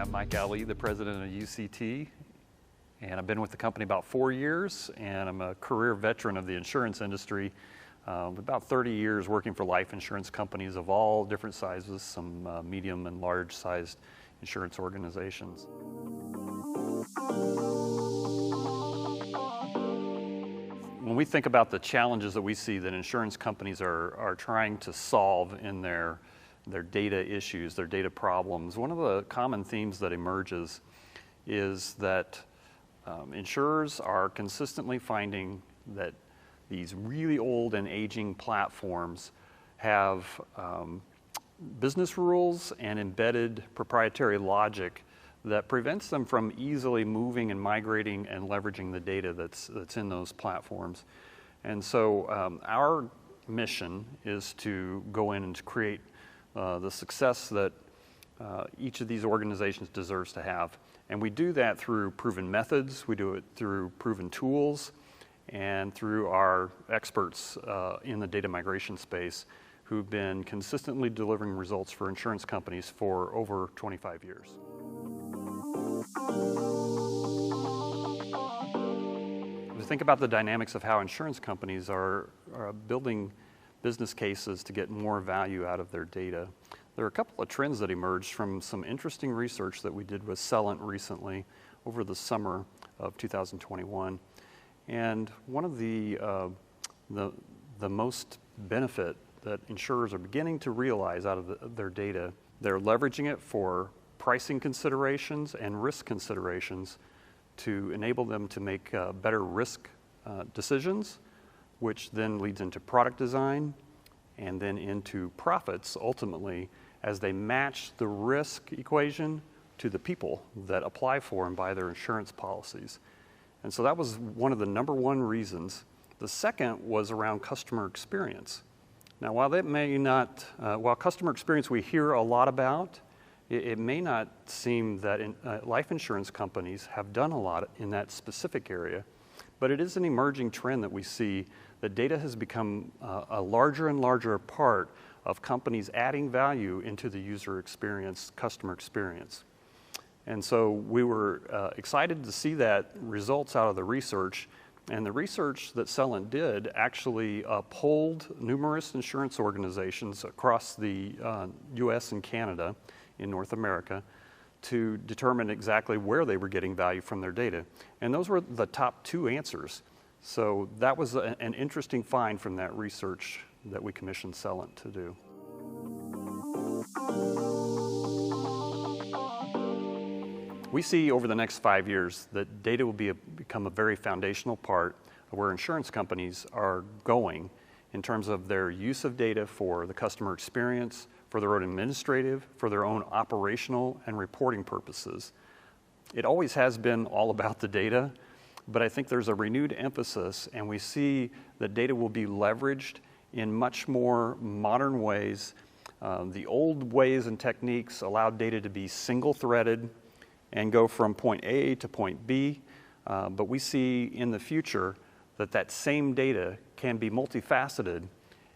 I'm Mike Allee, the president of UCT, and I've been with the company about 4 years, and I'm a career veteran of the insurance industry, with about 30 years working for life insurance companies of all different sizes, some medium and large sized insurance organizations. When we think about the challenges that we see that insurance companies are trying to solve in their data issues, their data problems, one of the common themes that emerges is that insurers are consistently finding that these really old and aging platforms have business rules and embedded proprietary logic that prevents them from easily moving and migrating and leveraging the data that's in those platforms. And so our mission is to go in and create the success that each of these organizations deserves to have. And we do that through proven methods, we do it through proven tools, and through our experts in the data migration space who've been consistently delivering results for insurance companies for over 25 years. To think about the dynamics of how insurance companies are building business cases to get more value out of their data, there are a couple of trends that emerged from some interesting research that we did with Celent recently over the summer of 2021. And one of the most benefit that insurers are beginning to realize out of their data, they're leveraging it for pricing considerations and risk considerations to enable them to make better risk decisions, which then leads into product design and then into profits ultimately as they match the risk equation to the people that apply for and buy their insurance policies. And so that was one of the number one reasons. The second was around customer experience. Now, while that may not, while customer experience we hear a lot about, it may not seem that life insurance companies have done a lot in that specific area, but it is an emerging trend that we see that data has become a larger and larger part of companies adding value into the user experience, customer experience. And so we were excited to see that results out of the research, and the research that Celent did actually polled numerous insurance organizations across the US and Canada in North America to determine exactly where they were getting value from their data. And those were the top two answers. So that was an interesting find from that research that we commissioned Celent to do. We see over the next 5 years that data will become a very foundational part of where insurance companies are going in terms of their use of data for the customer experience, for their own administrative, for their own operational and reporting purposes. It always has been all about the data, but I think there's a renewed emphasis, and we see that data will be leveraged in much more modern ways. The old ways and techniques allowed data to be single-threaded and go from point A to point B, but we see in the future that same data can be multifaceted.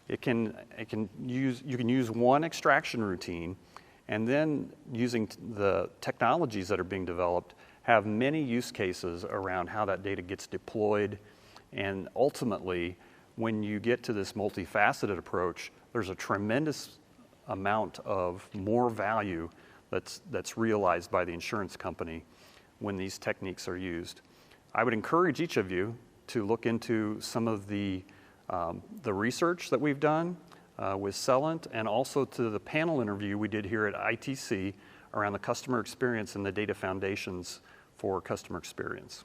You can use one extraction routine, and then using the technologies that are being developed, have many use cases around how that data gets deployed. And ultimately, when you get to this multifaceted approach, there's a tremendous amount of more value that's realized by the insurance company when these techniques are used. I would encourage each of you to look into some of the research that we've done with Celent, and also to the panel interview we did here at ITC around the customer experience and the data foundations for customer experience.